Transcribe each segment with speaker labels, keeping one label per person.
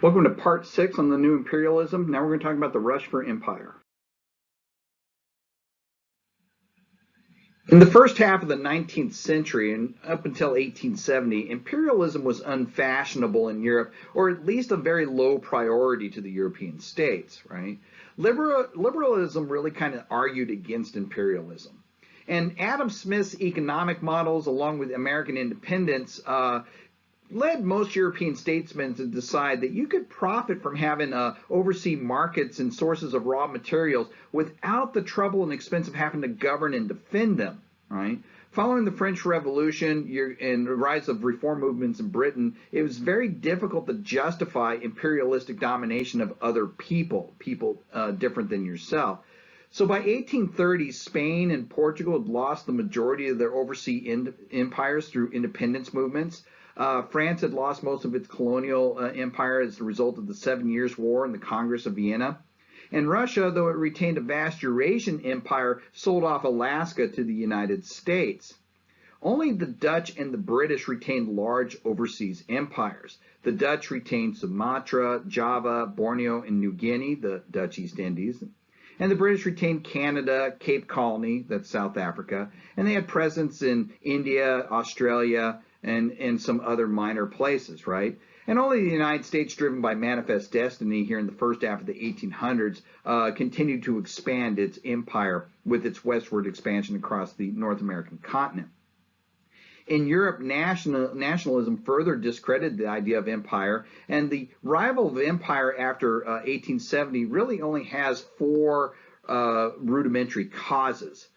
Speaker 1: Welcome to part 6 on the new imperialism. Now we're going to talk about the rush for empire. In the first half of the 19th century and up until 1870, imperialism was unfashionable in Europe, or at least a very low priority to the European states, right? Liberalism really kind of argued against imperialism. And Adam Smith's economic models, along with American independence, led most European statesmen to decide that you could profit from having oversee markets and sources of raw materials without the trouble and expense of having to govern and defend them, right? Following the French Revolution and the rise of reform movements in Britain, it was very difficult to justify imperialistic domination of other people different than yourself. So by 1830, Spain and Portugal had lost the majority of their overseas empires through independence movements. France had lost most of its colonial empire as a result of the 7 Years' War and the Congress of Vienna. And Russia, though it retained a vast Eurasian empire, sold off Alaska to the United States. Only the Dutch and the British retained large overseas empires. The Dutch retained Sumatra, Java, Borneo, and New Guinea, the Dutch East Indies. And the British retained Canada, Cape Colony, that's South Africa, and they had presence in India, Australia, and some other minor places, right? And only the United States, driven by manifest destiny here in the first half of the 1800s, continued to expand its empire with its westward expansion across the North American continent. In Europe, nationalism further discredited the idea of empire, and the rival of empire after 1870 really only has four rudimentary causes.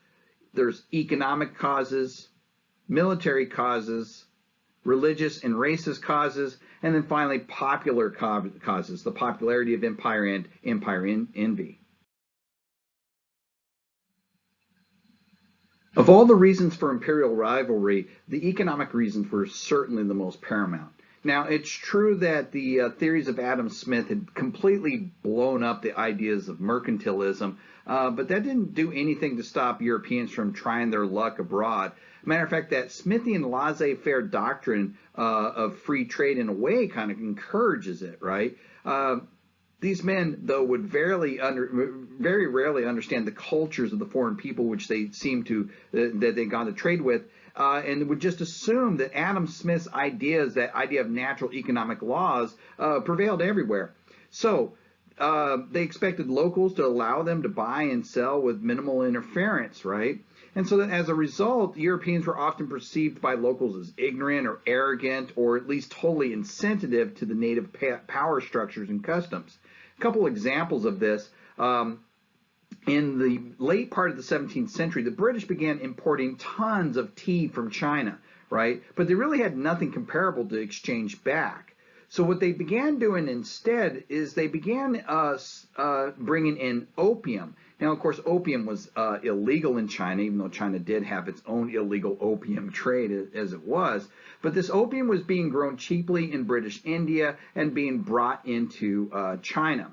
Speaker 1: There's economic causes, military causes, religious and racist causes, and then finally popular causes, the popularity of empire and empire envy. Of all the reasons for imperial rivalry, the economic reasons were certainly the most paramount. Now, it's true that the theories of Adam Smith had completely blown up the ideas of mercantilism, but that didn't do anything to stop Europeans from trying their luck abroad. Matter of fact, that Smithian laissez-faire doctrine of free trade in a way kind of encourages it, right? These men, though, would very rarely understand the cultures of the foreign people which they seem to that they gone to trade with, and would just assume that Adam Smith's ideas, that idea of natural economic laws, prevailed everywhere. So they expected locals to allow them to buy and sell with minimal interference, right? And so that as a result, Europeans were often perceived by locals as ignorant or arrogant, or at least totally insensitive to the native power structures and customs. A couple examples of this. In the late part of the 17th century, the British began importing tons of tea from China, right? But they really had nothing comparable to exchange back. So what they began doing instead is they began bringing in opium. Now, of course, opium was illegal in China, even though China did have its own illegal opium trade as it was. But this opium was being grown cheaply in British India and being brought into China.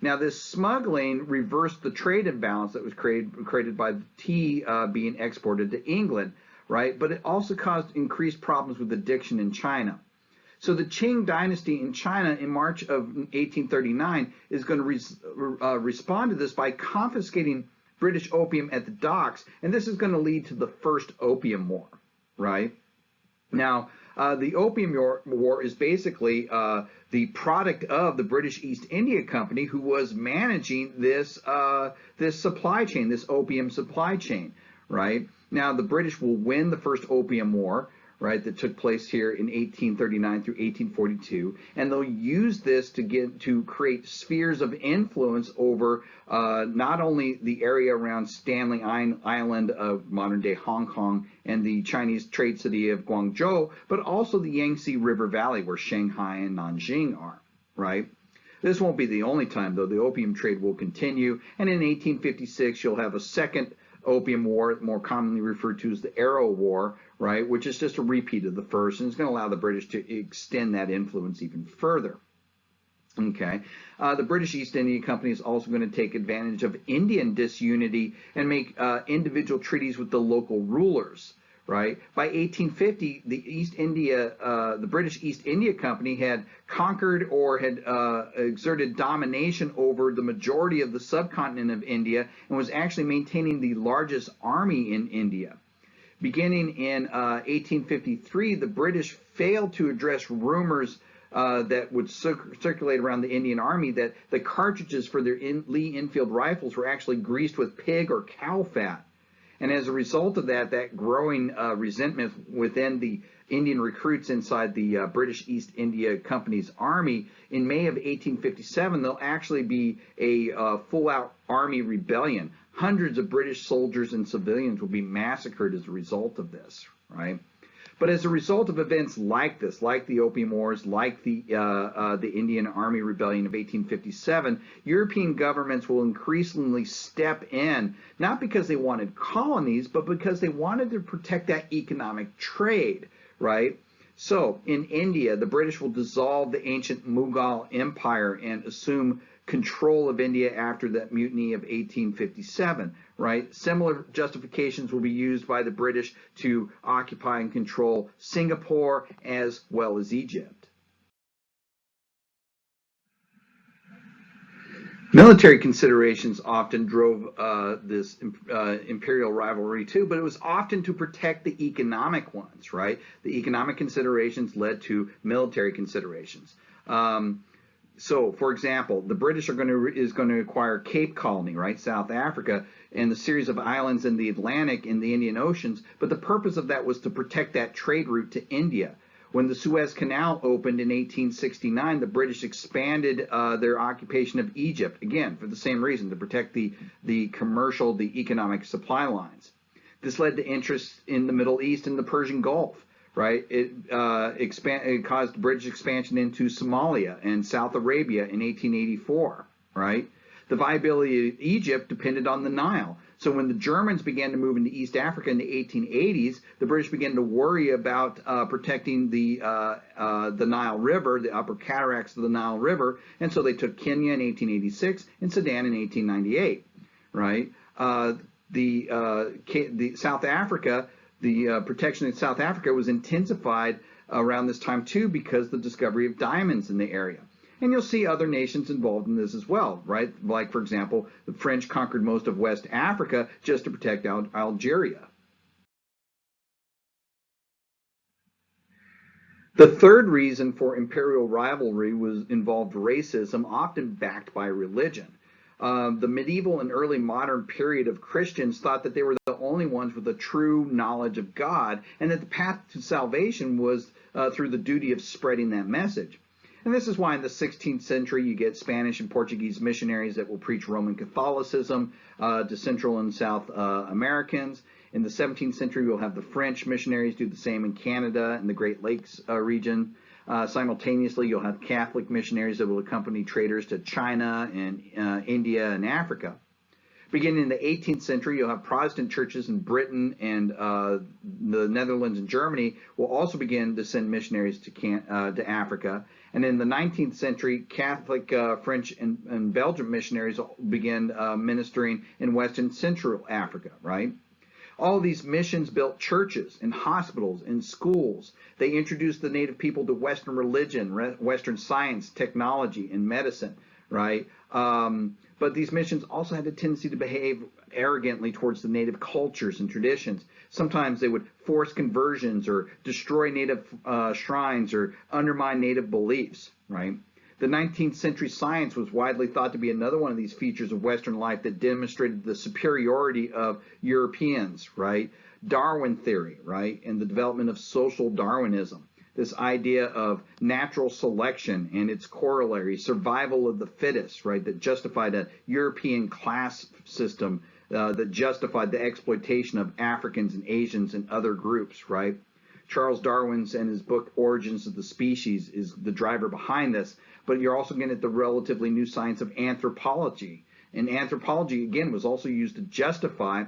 Speaker 1: Now, this smuggling reversed the trade imbalance that was created by the tea being exported to England, right? But it also caused increased problems with addiction in China. So the Qing dynasty in China in March of 1839 is going to respond to this by confiscating British opium at the docks, and this is going to lead to the First Opium War, right? Now, the Opium War is basically the product of the British East India Company, who was managing this supply chain, this opium supply chain, right? Now, the British will win the First Opium War, right, that took place here in 1839 through 1842, and they'll use this to create spheres of influence over not only the area around Stanley Island of modern-day Hong Kong and the Chinese trade city of Guangzhou, but also the Yangtze River Valley where Shanghai and Nanjing are, right? This won't be the only time, though. The opium trade will continue, and in 1856 you'll have a second Opium War, more commonly referred to as the Arrow War, right, which is just a repeat of the first, and it's going to allow the British to extend that influence even further. Okay, the British East India Company is also going to take advantage of Indian disunity and make individual treaties with the local rulers, right? By 1850, the British East India Company had conquered or had exerted domination over the majority of the subcontinent of India and was actually maintaining the largest army in India. Beginning in 1853, the British failed to address rumors that would circulate around the Indian Army that the cartridges for their Lee Enfield rifles were actually greased with pig or cow fat. And as a result of that, that growing resentment within the Indian recruits inside the British East India Company's army, in May of 1857, there'll actually be a full-out army rebellion. Hundreds of British soldiers and civilians will be massacred as a result of this, right? But as a result of events like this, like the Opium Wars, like the Indian Army Rebellion of 1857, European governments will increasingly step in, not because they wanted colonies, but because they wanted to protect that economic trade, right? So in India, the British will dissolve the ancient Mughal Empire and assume control of India after that mutiny of 1857, right? Similar justifications will be used by the British to occupy and control Singapore as well as Egypt. Military considerations often drove this imperial rivalry too, but it was often to protect the economic ones, right? The economic considerations led to military considerations. So, for example, the British is going to acquire Cape Colony, right, South Africa, and the series of islands in the Atlantic and the Indian Oceans, but the purpose of that was to protect that trade route to India. When the Suez Canal opened in 1869, the British expanded their occupation of Egypt, again, for the same reason, to protect the commercial, the economic supply lines. This led to interest in the Middle East and the Persian Gulf. Right, it caused British expansion into Somalia and South Arabia in 1884. Right, the viability of Egypt depended on the Nile. So when the Germans began to move into East Africa in the 1880s, the British began to worry about protecting the Nile River, the upper cataracts of the Nile River, and so they took Kenya in 1886 and Sudan in 1898. Right, the South Africa. The protection in South Africa was intensified around this time too because of the discovery of diamonds in the area. And you'll see other nations involved in this as well, right? Like, for example, the French conquered most of West Africa just to protect Algeria. The third reason for imperial rivalry involved racism, often backed by religion. The medieval and early modern period of Christians thought that they were the only ones with a true knowledge of God, and that the path to salvation was through the duty of spreading that message. And this is why in the 16th century you get Spanish and Portuguese missionaries that will preach Roman Catholicism to Central and South Americans. In the 17th century you'll have the French missionaries do the same in Canada and the Great Lakes region. Simultaneously, you'll have Catholic missionaries that will accompany traders to China and India and Africa. Beginning in the 18th century, you'll have Protestant churches in Britain and the Netherlands and Germany will also begin to send missionaries to Africa. And in the 19th century, Catholic French and Belgian missionaries will begin ministering in West and Central Africa, right? All of these missions built churches and hospitals and schools. They introduced the native people to Western religion, Western science, technology, and medicine, right? But these missions also had a tendency to behave arrogantly towards the native cultures and traditions. Sometimes they would force conversions or destroy native shrines or undermine native beliefs, right? The 19th century science was widely thought to be another one of these features of Western life that demonstrated the superiority of Europeans, right? Darwin theory, right? And the development of social Darwinism. This idea of natural selection and its corollary, survival of the fittest, right? That justified a European class system that justified the exploitation of Africans and Asians and other groups, right? Charles Darwin's and his book Origins of the Species is the driver behind this. But you're also getting at the relatively new science of anthropology. And anthropology, again, was also used to justify,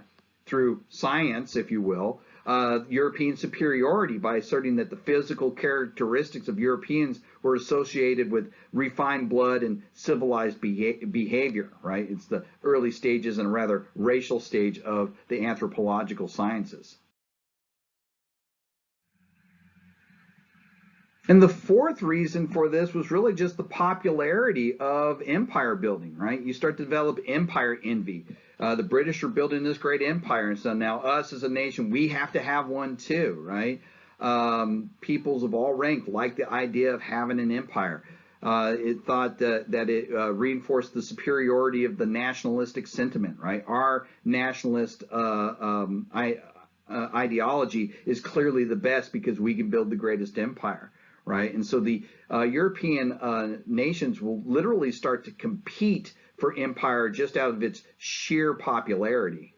Speaker 1: through science, if you will, European superiority by asserting that the physical characteristics of Europeans were associated with refined blood and civilized behavior, right? It's the early stages and a rather racial stage of the anthropological sciences. And the fourth reason for this was really just the popularity of empire building, right? You start to develop empire envy. The British are building this great empire, and so now us as a nation, we have to have one too, right? Peoples of all rank like the idea of having an empire. It thought that it reinforced the superiority of the nationalistic sentiment, right? Our nationalist ideology is clearly the best because we can build the greatest empire, right? And so the European nations will literally start to compete for empire just out of its sheer popularity.